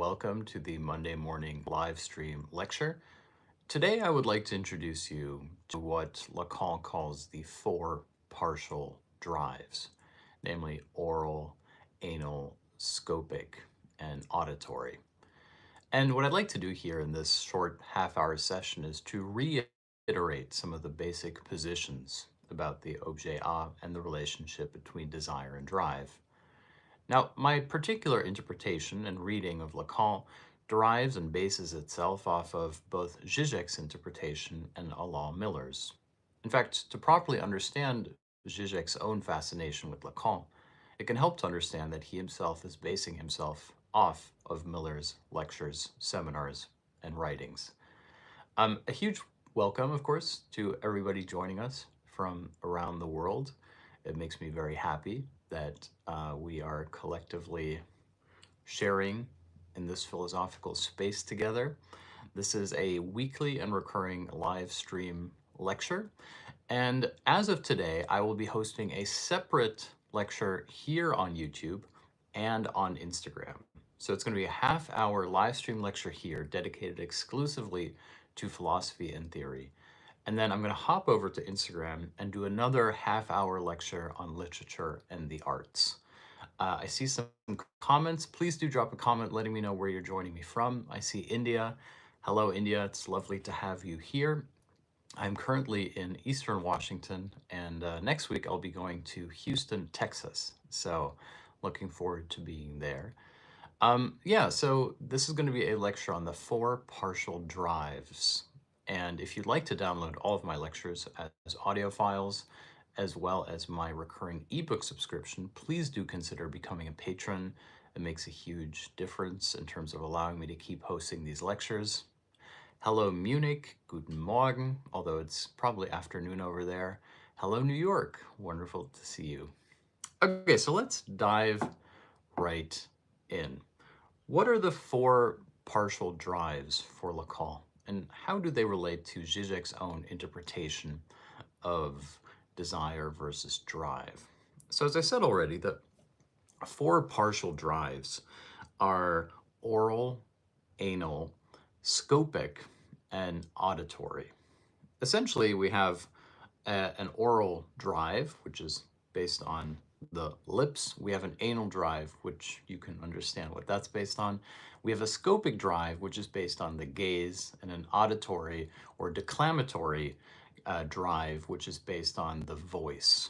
welcome to the Monday morning live stream lecture. Today, I would like to introduce you to what Lacan calls the four partial drives, namely oral, anal, scopic, and auditory. And what I'd like to do here in this short half-hour session is to reiterate some of the basic positions about the objet A and the relationship between desire and drive. Now, my particular interpretation and reading of Lacan derives and bases itself off of both Zizek's interpretation and Alain Miller's. In fact, to properly understand Zizek's own fascination with Lacan, it can help to understand that he himself is basing himself off of Miller's lectures, seminars, and writings. A huge welcome, of course, to everybody joining us from around the world. It makes me very happy that we are collectively sharing in this philosophical space together. This is a weekly and recurring live stream lecture. And as of today, I will be hosting a separate lecture here on YouTube and on Instagram. So it's going to be a half-hour live stream lecture here dedicated exclusively to philosophy and theory. And then I'm going to hop over to Instagram and do another half-hour lecture on literature and the arts. I see some comments. Please do drop a comment letting me know where you're joining me from. I see India. Hello, India. It's lovely to have you here. I'm currently in Eastern Washington, and next week I'll be going to Houston, Texas. So looking forward to being there. So this is going to be a lecture on the four partial drives. And if you'd like to download all of my lectures as audio files, as well as my recurring ebook subscription, please do consider becoming a patron. It makes a huge difference in terms of allowing me to keep hosting these lectures. Hello, Munich. Guten Morgen, although it's probably afternoon over there. Hello, New York. Wonderful to see you. Okay, so let's dive right in. What are the four partial drives for Lacan, and how do they relate to Zizek's own interpretation of desire versus drive? So as I said already, the four partial drives are oral, anal, scopic, and auditory. Essentially, we have an oral drive, which is based on the lips. We have an anal drive, which you can understand what that's based on. We have a scopic drive, which is based on the gaze, and an auditory or declamatory drive, which is based on the voice.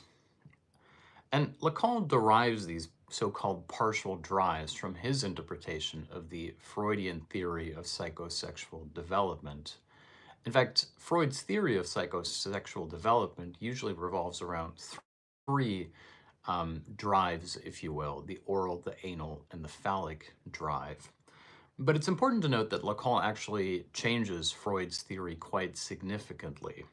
And Lacan derives these so-called partial drives from his interpretation of the Freudian theory of psychosexual development. In fact, Freud's theory of psychosexual development usually revolves around three drives, if you will: the oral, the anal, and the phallic drive. But it's important to note that Lacan actually changes Freud's theory quite significantly.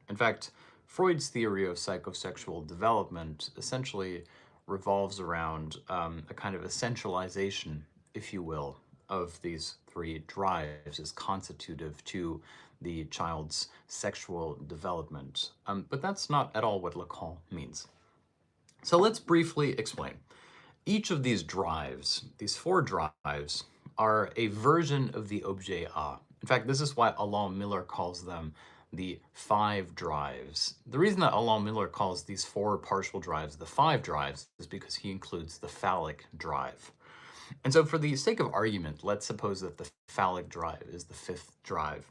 In fact, Freud's theory of psychosexual development essentially revolves around a kind of essentialization, if you will, of these three drives as constitutive to the child's sexual development. But that's not at all what Lacan means. So let's briefly explain. Each of these drives, these four drives, are a version of the objet A. In fact, this is why Alain Miller calls them the five drives. The reason that Alain Miller calls these four partial drives the five drives is because he includes the phallic drive. And so for the sake of argument, let's suppose that the phallic drive is the fifth drive.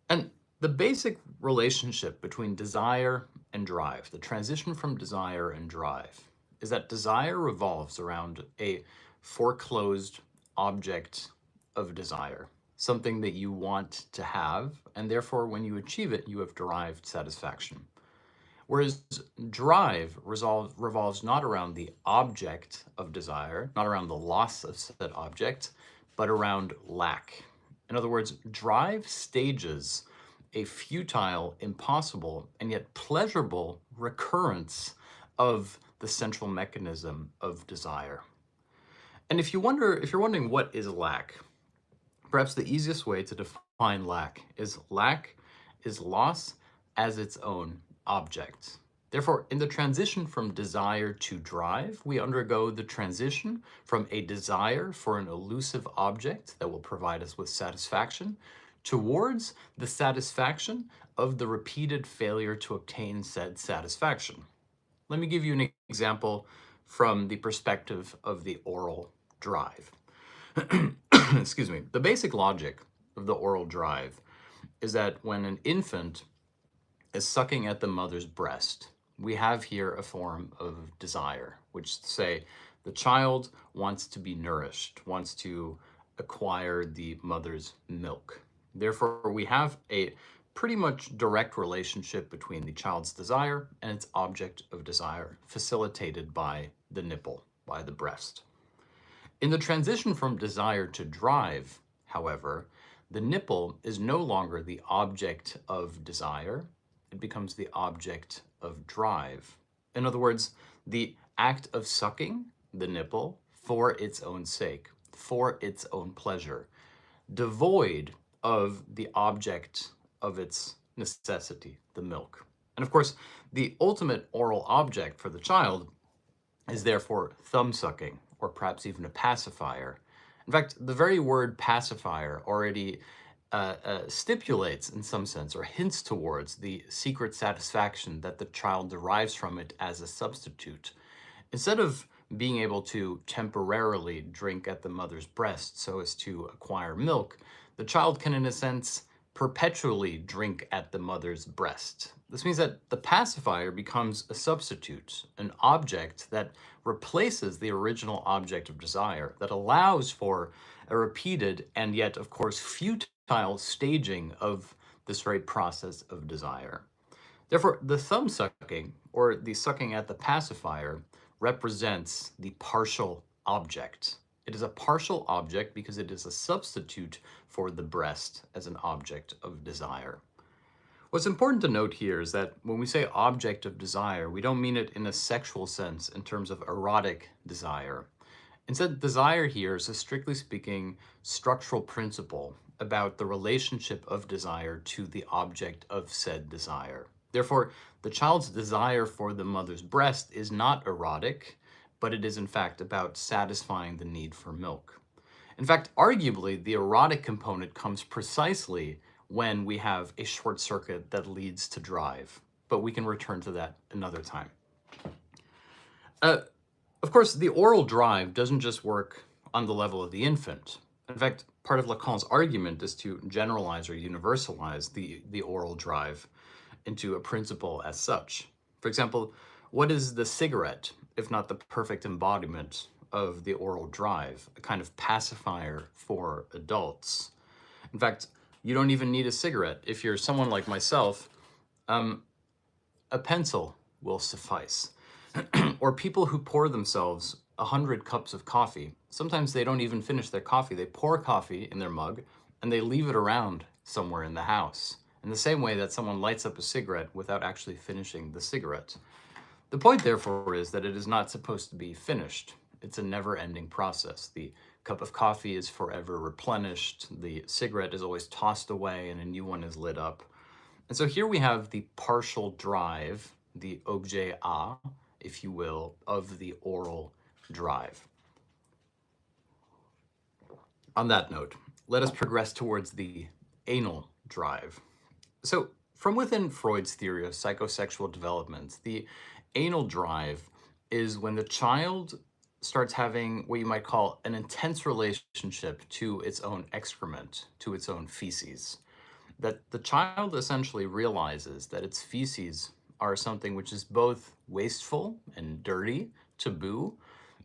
And the basic relationship between desire and drive, the transition from desire and drive, is that desire revolves around a foreclosed object of desire, something that you want to have, and therefore when you achieve it, you have derived satisfaction. Whereas drive revolves not around the object of desire, not around the loss of said object, but around lack. In other words, drive stages a futile, impossible, and yet pleasurable recurrence of the central mechanism of desire. And if you're wondering what is lack, perhaps the easiest way to define lack is loss as its own object. Therefore, in the transition from desire to drive, we undergo the transition from a desire for an elusive object that will provide us with satisfaction towards the satisfaction of the repeated failure to obtain said satisfaction. Let me give you an example from the perspective of the oral drive. Excuse me. The basic logic of the oral drive is that when an infant is sucking at the mother's breast, we have here a form of desire, which say the child wants to be nourished, wants to acquire the mother's milk. Therefore, we have a pretty much direct relationship between the child's desire and its object of desire, facilitated by the nipple, by the breast. In the transition from desire to drive, however, the nipple is no longer the object of desire, it becomes the object of drive. In other words, the act of sucking the nipple for its own sake, for its own pleasure, devoid of the object of its necessity, the milk. And of course, the ultimate oral object for the child is therefore thumb sucking, or perhaps even a pacifier. In fact, the very word pacifier already stipulates, in some sense, or hints towards the secret satisfaction that the child derives from it as a substitute. Instead of being able to temporarily drink at the mother's breast so as to acquire milk, the child can, in a sense, perpetually drink at the mother's breast. This means that the pacifier becomes a substitute, an object that replaces the original object of desire, that allows for a repeated and yet, of course, futile staging of this very process of desire. Therefore, the thumb sucking, or the sucking at the pacifier, represents the partial object. It is a partial object because it is a substitute for the breast as an object of desire. What's important to note here is that when we say object of desire, we don't mean it in a sexual sense in terms of erotic desire. Instead, desire here is a strictly speaking structural principle about the relationship of desire to the object of said desire. Therefore, the child's desire for the mother's breast is not erotic, but it is in fact about satisfying the need for milk. In fact, arguably, the erotic component comes precisely when we have a short circuit that leads to drive, but we can return to that another time. Of course, the oral drive doesn't just work on the level of the infant. In fact, part of Lacan's argument is to generalize or universalize the oral drive into a principle as such. For example, what is the cigarette, if not the perfect embodiment of the oral drive, a kind of pacifier for adults? In fact, you don't even need a cigarette. If you're someone like myself, a pencil will suffice. Or people who pour themselves 100 cups of coffee. Sometimes they don't even finish their coffee. They pour coffee in their mug and they leave it around somewhere in the house, in the same way that someone lights up a cigarette without actually finishing the cigarette. The point, therefore, is that it is not supposed to be finished. It's a never-ending process. The cup of coffee is forever replenished. The cigarette is always tossed away and a new one is lit up. And so here we have the partial drive, the objet A, if you will, of the oral drive. On that note, let us progress towards the anal drive. So, from within Freud's theory of psychosexual development, the anal drive is when the child starts having what you might call an intense relationship to its own excrement, to its own feces. That the child essentially realizes that its feces are something which is both wasteful and dirty, taboo,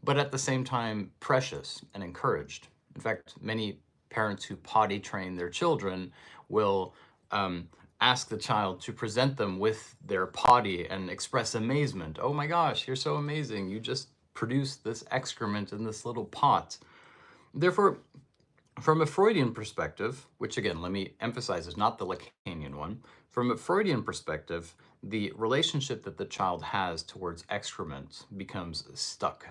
but at the same time precious and encouraged. In fact, many parents who potty train their children will ask the child to present them with their potty and express amazement. Oh my gosh, you're so amazing. You just produced this excrement in this little pot. Therefore, from a Freudian perspective, which again, let me emphasize is not the Lacanian one, from a Freudian perspective, the relationship that the child has towards excrement becomes stuck.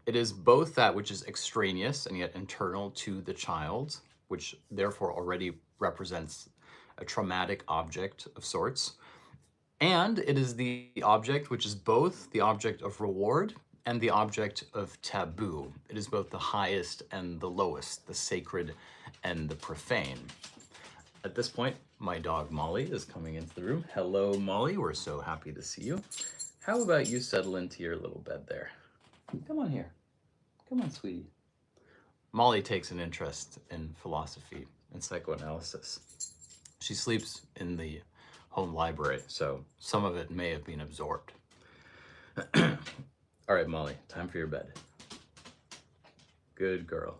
It is both that which is extraneous and yet internal to the child, which therefore already represents a traumatic object of sorts, And it is the object which is both the object of reward and the object of taboo. It is both the highest and the lowest, the sacred and the profane. At this point, my dog Molly is coming into the room. Hello, Molly. We're so happy to see you. How about you settle into your little bed there? Come on here. Come on, sweetie. Molly takes an interest in philosophy and psychoanalysis. She sleeps in the home library, so some of it may have been absorbed. All right, Molly, time for your bed. Good girl.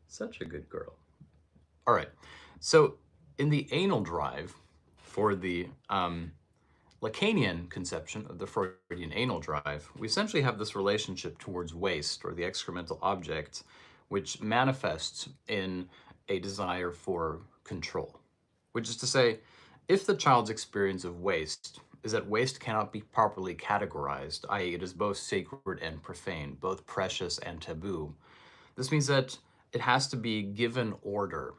Such a good girl. All right, so in the anal drive, for the Lacanian conception of the Freudian anal drive, we essentially have this relationship towards waste, or the excremental object, which manifests in a desire for control. Which is to say, if the child's experience of waste is that waste cannot be properly categorized, i.e., it is both sacred and profane, both precious and taboo, this means that it has to be given order.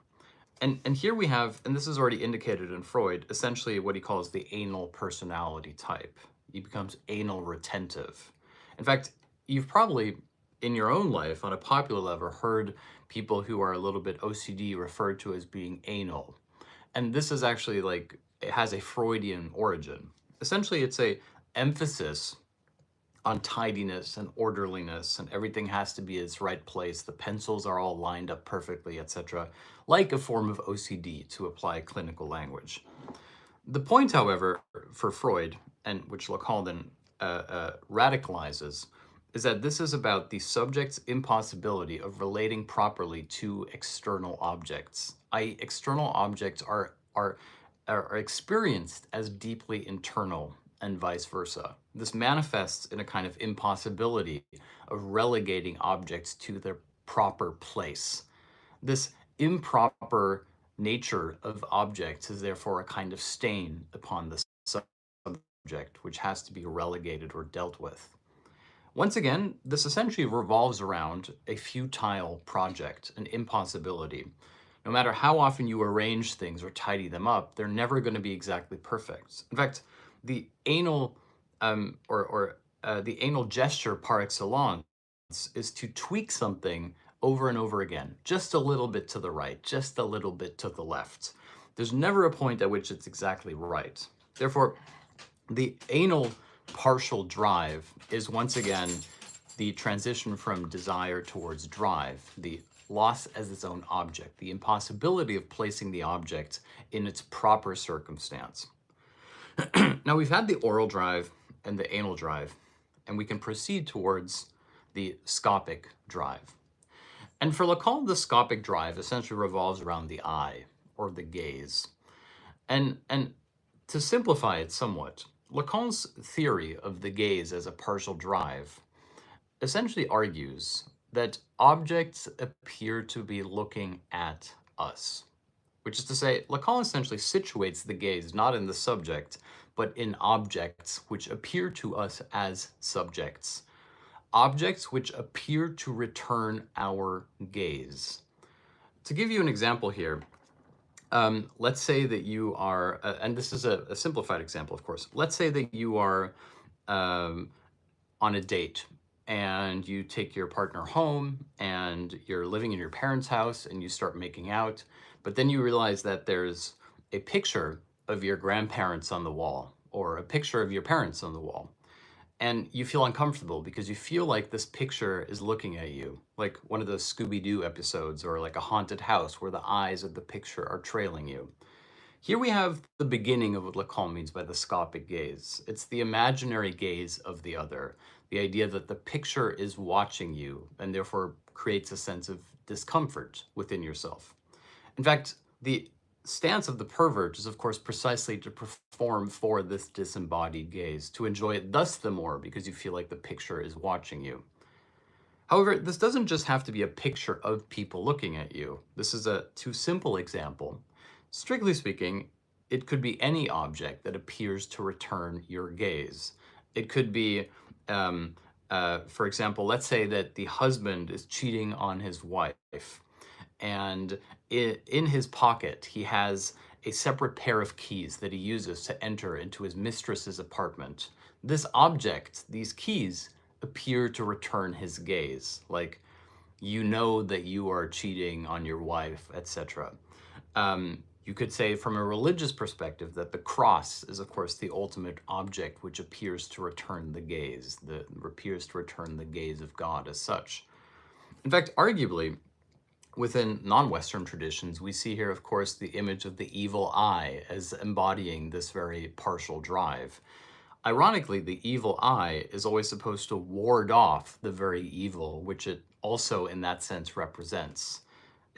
And here we have, and this is already indicated in Freud, essentially what he calls the anal personality type. He becomes anal retentive. In fact, you've probably, in your own life, on a popular level, heard people who are a little bit OCD referred to as being anal. And this is actually like, it has a Freudian origin. Essentially, it's a emphasis on tidiness and orderliness, and everything has to be its right place. The pencils are all lined up perfectly, etc., like a form of OCD, to apply clinical language. The point, however, for Freud, and which Lacan then radicalizes, is that this is about the subject's impossibility of relating properly to external objects. I.e., external objects are experienced as deeply internal and vice versa. This manifests in a kind of impossibility of relegating objects to their proper place. This improper nature of objects is therefore a kind of stain upon the subject, which has to be relegated or dealt with. Once again, this essentially revolves around a futile project, an impossibility. No matter how often you arrange things or tidy them up, they're never going to be exactly perfect. In fact, the anal the anal gesture par excellence is to tweak something over and over again, just a little bit to the right, just a little bit to the left. There's never a point at which it's exactly right. Therefore, the anal partial drive is once again the transition from desire towards drive, the loss as its own object, the impossibility of placing the object in its proper circumstance. Now we've had the oral drive and the anal drive, and we can proceed towards the scopic drive. And for Lacan, the scopic drive essentially revolves around the eye, or the gaze. And to simplify it somewhat, Lacan's theory of the gaze as a partial drive essentially argues that objects appear to be looking at us. Which is to say, Lacan essentially situates the gaze not in the subject, but in objects which appear to us as subjects. Objects which appear to return our gaze. To give you an example here, let's say that you are, and this is a simplified example, of course. Let's say that you are on a date and you take your partner home and you're living in your parents' house and you start making out, but then you realize that there's a picture of your grandparents on the wall or a picture of your parents on the wall. And you feel uncomfortable because you feel like this picture is looking at you, like one of those Scooby-Doo episodes or like a haunted house where the eyes of the picture are trailing you. Here we have the beginning of what Lacan means by the scopic gaze. It's the imaginary gaze of the other, the idea that the picture is watching you and therefore creates a sense of discomfort within yourself. In fact, the stance of the pervert is, of course, precisely to perform for this disembodied gaze, to enjoy it thus the more because you feel like the picture is watching you. However, this doesn't just have to be a picture of people looking at you. This is a too simple example. Strictly speaking, it could be any object that appears to return your gaze. It could be, for example, let's say that the husband is cheating on his wife, and in his pocket he has a separate pair of keys that he uses to enter into his mistress's apartment. This object, these keys, appear to return his gaze, like, you know that you are cheating on your wife, etc. You could say from a religious perspective that the cross is, of course, the ultimate object which appears to return the gaze, appears to return the gaze of God as such. In fact, arguably, within non-Western traditions, we see here, of course, the image of the evil eye as embodying this very partial drive. Ironically, the evil eye is always supposed to ward off the very evil, which it also, in that sense, represents.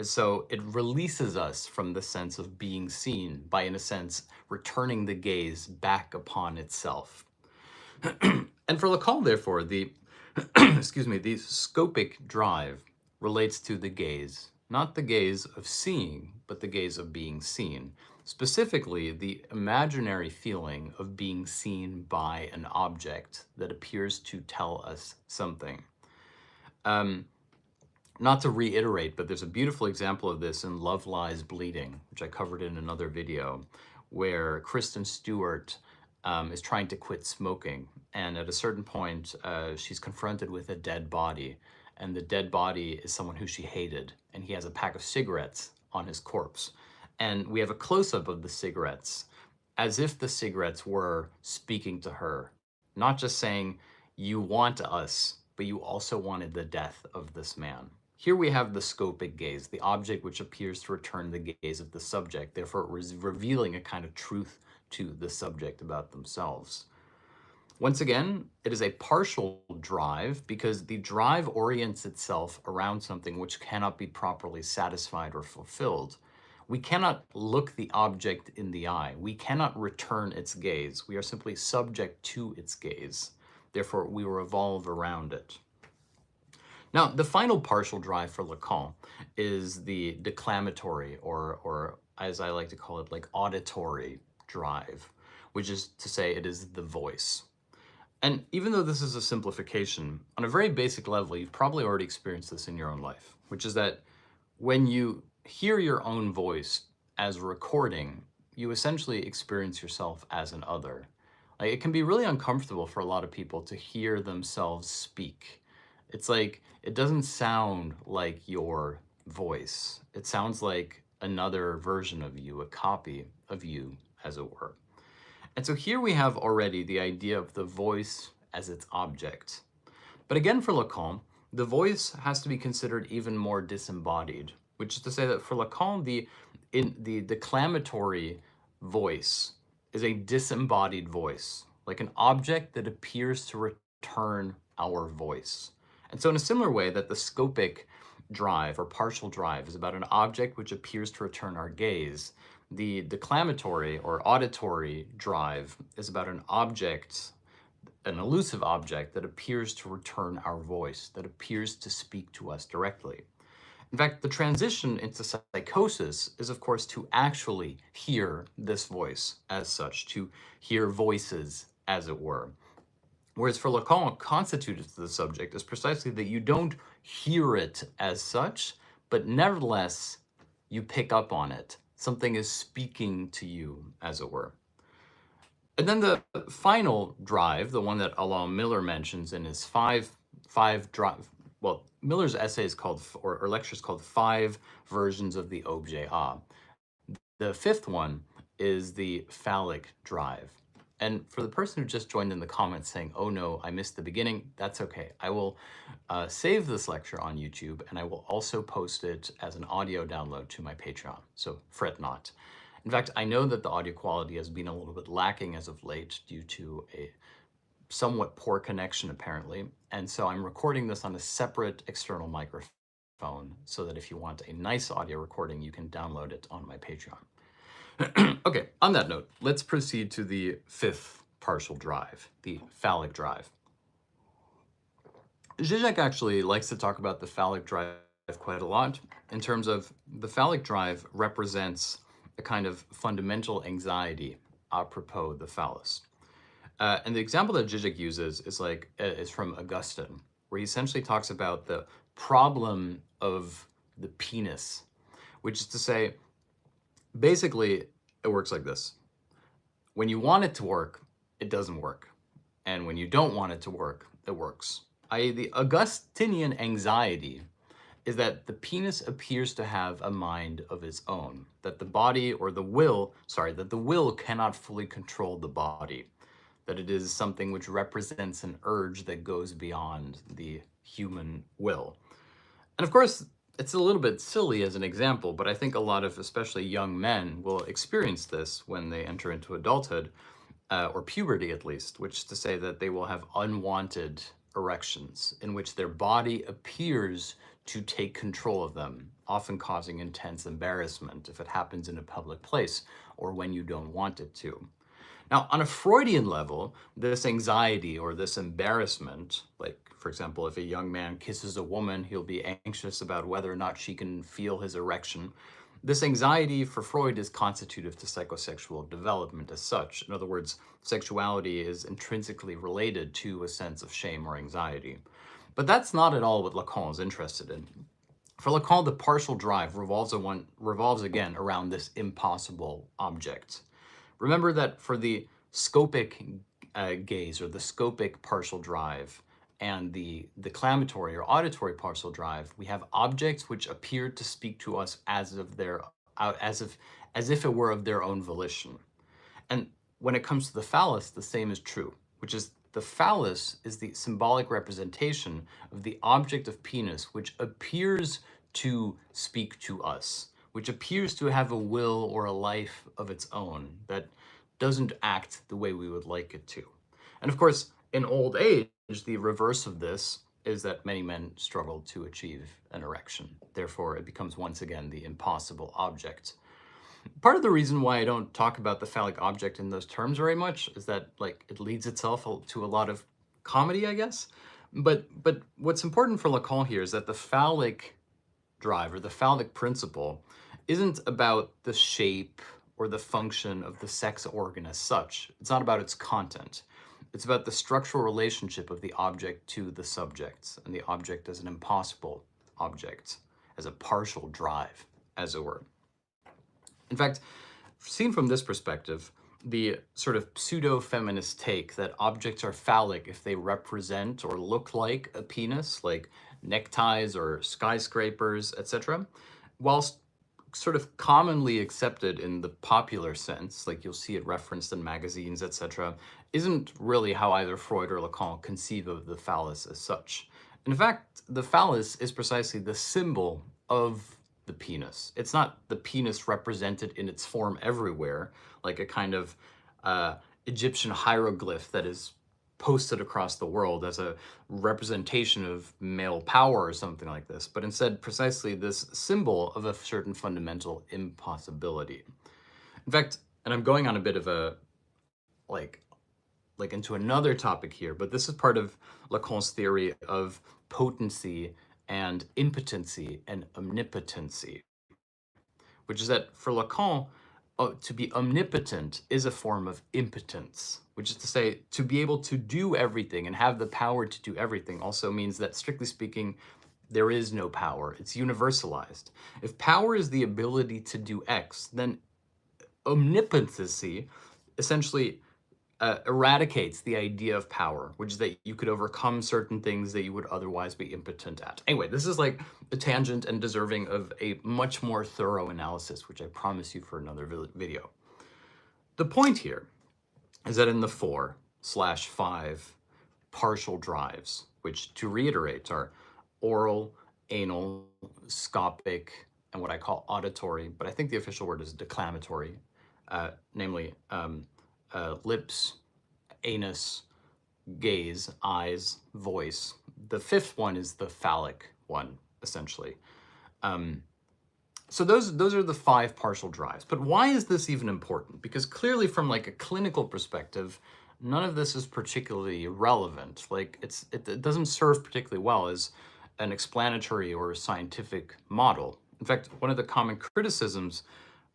So it releases us from the sense of being seen by, in a sense, returning the gaze back upon itself. And for Lacan, therefore, the excuse me, the scopic drive relates to the gaze, not the gaze of seeing, but the gaze of being seen. Specifically, the imaginary feeling of being seen by an object that appears to tell us something. Not to reiterate, but there's a beautiful example of this in Love Lies Bleeding, which I covered in another video, where Kristen Stewart is trying to quit smoking. And at a certain point, she's confronted with a dead body. And the dead body is someone who she hated. And he has a pack of cigarettes on his corpse. And we have a close-up of the cigarettes, as if the cigarettes were speaking to her. Not just saying, you want us, but you also wanted the death of this man. Here we have the scopic gaze, the object which appears to return the gaze of the subject, therefore revealing a kind of truth to the subject about themselves. Once again, it is a partial drive because the drive orients itself around something which cannot be properly satisfied or fulfilled. We cannot look the object in the eye. We cannot return its gaze. We are simply subject to its gaze. Therefore, we revolve around it. Now, the final partial drive for Lacan is the declamatory, or as I like to call it, like auditory drive, which is to say it is the voice. And even though this is a simplification, on a very basic level, you've probably already experienced this in your own life, which is that when you hear your own voice as a recording, you essentially experience yourself as an other. Like, it can be really uncomfortable for a lot of people to hear themselves speak. It's like, it doesn't sound like your voice. It sounds like another version of you, a copy of you, as it were. And so here we have already the idea of the voice as its object. But again, for Lacan, the voice has to be considered even more disembodied, which is to say that for Lacan, the declamatory voice is a disembodied voice, like an object that appears to return our voice. And so in a similar way that the scopic drive or partial drive is about an object which appears to return our gaze, the declamatory or auditory drive is about an object, an elusive object that appears to return our voice, that appears to speak to us directly. In fact, the transition into psychosis is, of course, to actually hear this voice as such, to hear voices, as it were. Whereas for Lacan, constituted to the subject is precisely that you don't hear it as such, but nevertheless, you pick up on it. Something is speaking to you, as it were. And then the final drive, the one that Alain Miller mentions in his five drive, well, Miller's essay is called, or lecture is called 5 Versions of the Objet A. The fifth one is the phallic drive. And for the person who just joined in the comments saying, oh no, I missed the beginning, that's okay. I will save this lecture on YouTube, and I will also post it as an audio download to my Patreon, so fret not. In fact, I know that the audio quality has been a little bit lacking as of late due to a somewhat poor connection apparently, and so I'm recording this on a separate external microphone so that if you want a nice audio recording, you can download it on my Patreon. Okay, on that note, let's proceed to the 5th partial drive, the phallic drive. Zizek actually likes to talk about the phallic drive quite a lot in terms of the phallic drive represents a kind of fundamental anxiety apropos the phallus. And the example that Zizek uses is from Augustine, where he essentially talks about the problem of the penis, which is to say, basically, It works like this. When you want it to work, it doesn't work. And when you don't want it to work, it works. I.e., the Augustinian anxiety is that the penis appears to have a mind of its own, that the body or the will, sorry, that the will cannot fully control the body, that it is something which represents an urge that goes beyond the human will. And of course, it's a little bit silly as an example, but I think a lot of, especially young men, will experience this when they enter into adulthood, or puberty at least, which is to say that they will have unwanted erections in which their body appears to take control of them, often causing intense embarrassment if it happens in a public place or when you don't want it to. Now, on a Freudian level, this anxiety or this embarrassment, like, for example, if a young man kisses a woman, he'll be anxious about whether or not she can feel his erection. This anxiety for Freud is constitutive to psychosexual development as such. In other words, sexuality is intrinsically related to a sense of shame or anxiety. But that's not at all what Lacan is interested in. For Lacan, the partial drive revolves again around this impossible object. Remember that for the scopic gaze or the scopic partial drive and the declamatory or auditory partial drive, we have objects which appear to speak to us as if it were of their own volition. And when it comes to the phallus, the same is true, which is the phallus is the symbolic representation of the object of penis, which appears to speak to us, which appears to have a will or a life of its own that doesn't act the way we would like it to. And of course, in old age, the reverse of this is that many men struggle to achieve an erection. Therefore, it becomes once again the impossible object. Part of the reason why I don't talk about the phallic object in those terms very much is that, like, it leads itself to a lot of comedy, I guess. But what's important for Lacan here is that the phallic drive or the phallic principle isn't about the shape or the function of the sex organ as such. It's not about its content. It's about the structural relationship of the object to the subject, and the object as an impossible object, as a partial drive, as it were. In fact, seen from this perspective, the sort of pseudo-feminist take that objects are phallic if they represent or look like a penis, like neckties or skyscrapers, etc., whilst sort of commonly accepted in the popular sense, like you'll see it referenced in magazines, etc., isn't really how either Freud or Lacan conceive of the phallus as such. In fact, the phallus is precisely the symbol of the penis. It's not the penis represented in its form everywhere, like a kind of Egyptian hieroglyph that is posted across the world as a representation of male power or something like this, but instead precisely this symbol of a certain fundamental impossibility. In fact, and I'm going on a bit of a, like into another topic here, but this is part of Lacan's theory of potency and impotency and omnipotency, which is that for Lacan, to be omnipotent is a form of impotence, which is to say, to be able to do everything and have the power to do everything also means that, strictly speaking, there is no power. It's universalized. If power is the ability to do X, then omnipotency essentially eradicates the idea of power, which is that you could overcome certain things that you would otherwise be impotent at. Anyway, this is like a tangent and deserving of a much more thorough analysis, which I promise you for another video. The point here is that in the 4/5 partial drives, which, to reiterate, are oral, anal, scopic, and what I call auditory, but I think the official word is declamatory, namely lips, anus, gaze, eyes, voice. The 5th one is the phallic one, essentially. So those are the 5 partial drives. But why is this even important? Because clearly from like a clinical perspective, none of this is particularly relevant. Like it doesn't serve particularly well as an explanatory or scientific model. In fact, one of the common criticisms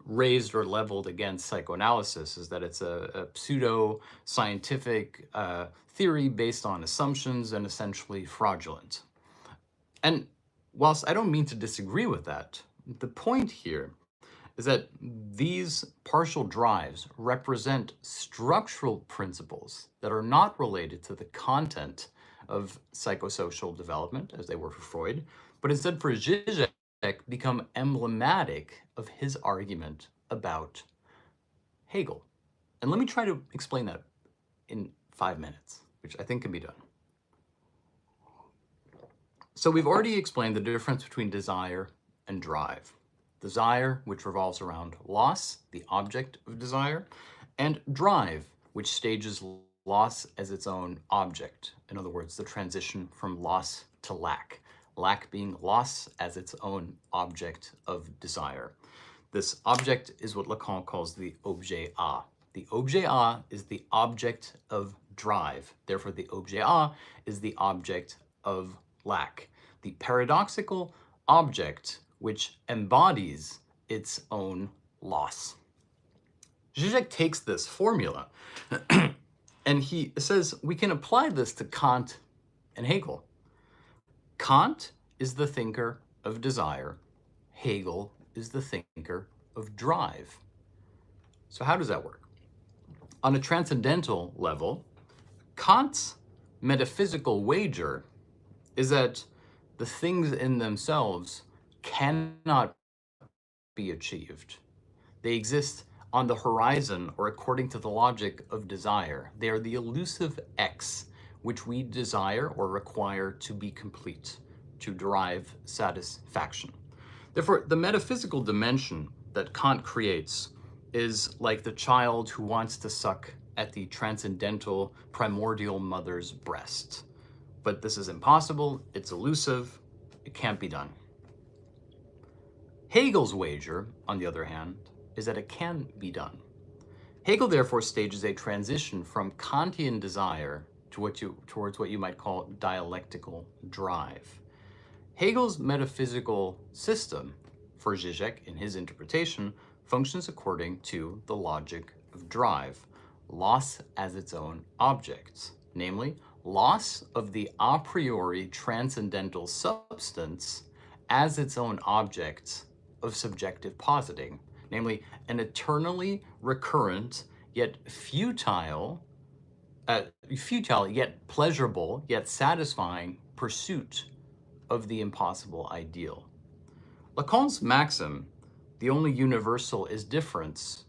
raised or leveled against psychoanalysis is that it's a pseudo-scientific theory based on assumptions and essentially fraudulent. And whilst I don't mean to disagree with that, the point here is that these partial drives represent structural principles that are not related to the content of psychosocial development, as they were for Freud, but instead for Zizek become emblematic of his argument about Hegel. And let me try to explain that in 5 minutes, which I think can be done. So we've already explained the difference between desire and drive. Desire, which revolves around loss, the object of desire, and drive, which stages loss as its own object. In other words, the transition from loss to lack. Lack being loss as its own object of desire. This object is what Lacan calls the objet A. The objet A is the object of drive. Therefore, the objet A is the object of lack. The paradoxical object which embodies its own loss. Zizek takes this formula and he says we can apply this to Kant and Hegel. Kant is the thinker of desire. Hegel is the thinker of drive. So how does that work? On a transcendental level, Kant's metaphysical wager is that the things in themselves cannot be achieved. They exist on the horizon or according to the logic of desire. They are the elusive X which we desire or require to be complete, to derive satisfaction. Therefore, the metaphysical dimension that Kant creates is like the child who wants to suck at the transcendental primordial mother's breast. But this is impossible, it's elusive, it can't be done. Hegel's wager, on the other hand, is that it can be done. Hegel therefore stages a transition from Kantian desire towards what you might call dialectical drive. Hegel's metaphysical system, for Zizek in his interpretation, functions according to the logic of drive, loss as its own object, namely, loss of the a priori transcendental substance as its own object of subjective positing, namely, an eternally recurrent yet futile yet pleasurable yet satisfying pursuit of the impossible ideal. Lacan's maxim, the only universal is difference,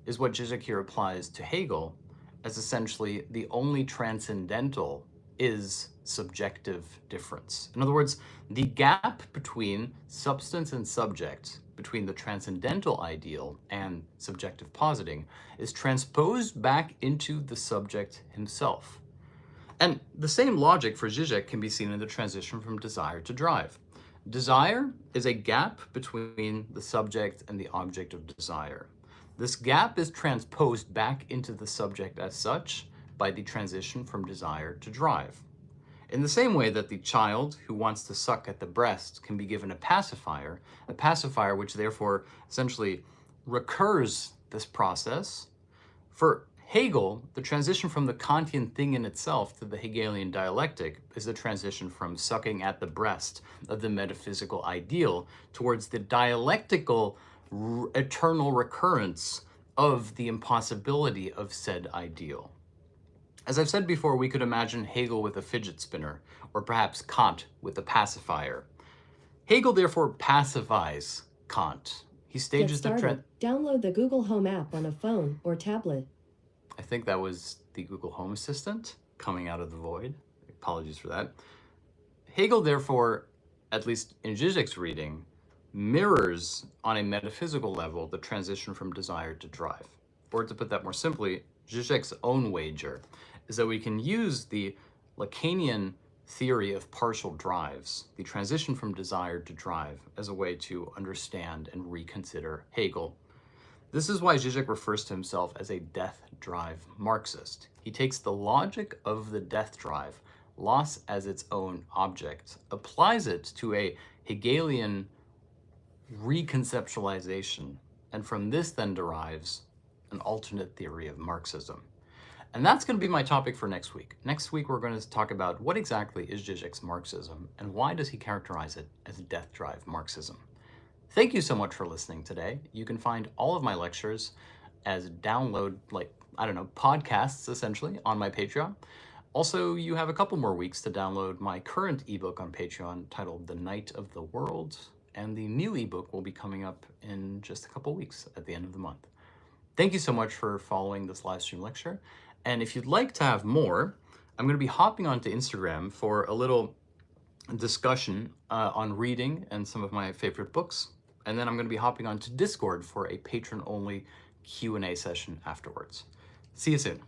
is what Zizek here applies to Hegel as essentially the only transcendental is subjective difference. In other words, the gap between substance and subject, between the transcendental ideal and subjective positing, is transposed back into the subject himself. And the same logic for Zizek can be seen in the transition from desire to drive. Desire is a gap between the subject and the object of desire. This gap is transposed back into the subject as such by the transition from desire to drive. In the same way that the child who wants to suck at the breast can be given a pacifier which therefore essentially recurs this process, for Hegel, the transition from the Kantian thing in itself to the Hegelian dialectic is the transition from sucking at the breast of the metaphysical ideal towards the dialectical eternal recurrence of the impossibility of said ideal. As I've said before, we could imagine Hegel with a fidget spinner, or perhaps Kant with a pacifier. Hegel therefore pacifies Kant. He stages the trend. Download the Google Home app on a phone or tablet. I think that was the Google Home Assistant coming out of the void. Apologies for that. Hegel therefore, at least in Zizek's reading, mirrors on a metaphysical level the transition from desire to drive. Or to put that more simply, Zizek's own wager is that we can use the Lacanian theory of partial drives, the transition from desire to drive, as a way to understand and reconsider Hegel. This is why Zizek refers to himself as a death drive Marxist. He takes the logic of the death drive, loss as its own object, applies it to a Hegelian reconceptualization, and from this then derives an alternate theory of Marxism. And that's going to be my topic for next week. Next week, we're going to talk about what exactly is Zizek's Marxism and why does he characterize it as death drive Marxism. Thank you so much for listening today. You can find all of my lectures as download, podcasts essentially on my Patreon. Also, you have a couple more weeks to download my current ebook on Patreon titled The Night of the World, and the new ebook will be coming up in just a couple weeks at the end of the month. Thank you so much for following this live stream lecture. And if you'd like to have more, I'm going to be hopping onto Instagram for a little discussion on reading and some of my favorite books. And then I'm going to be hopping onto Discord for a patron-only Q&A session afterwards. See you soon.